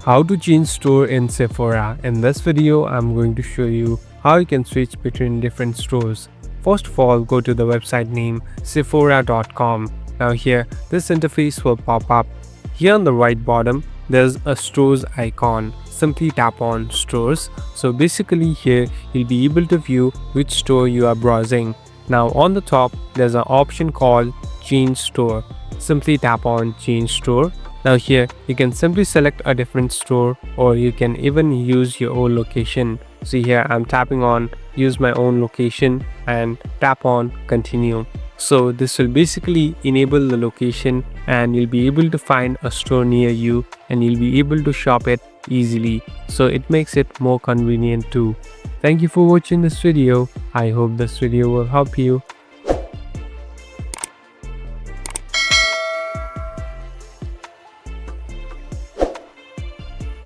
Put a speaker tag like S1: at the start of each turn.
S1: How to change store in Sephora. In this video, I'm going to show you how you can switch between different stores. First of all, go to the website name sephora.com. Now here, this interface will pop up. Here on the right bottom, there's a stores icon. Simply tap on stores. So basically here, you'll be able to view which store you are browsing. Now on the top, there's an option called change store. Simply tap on change store. Now here you can simply select a different store, or you can even use your own location. See here, I'm tapping on use my own location and tap on continue. So this will basically enable the location and you'll be able to find a store near you and you'll be able to shop it easily. So it makes it more convenient too. Thank you for watching this video. I hope this video will help you.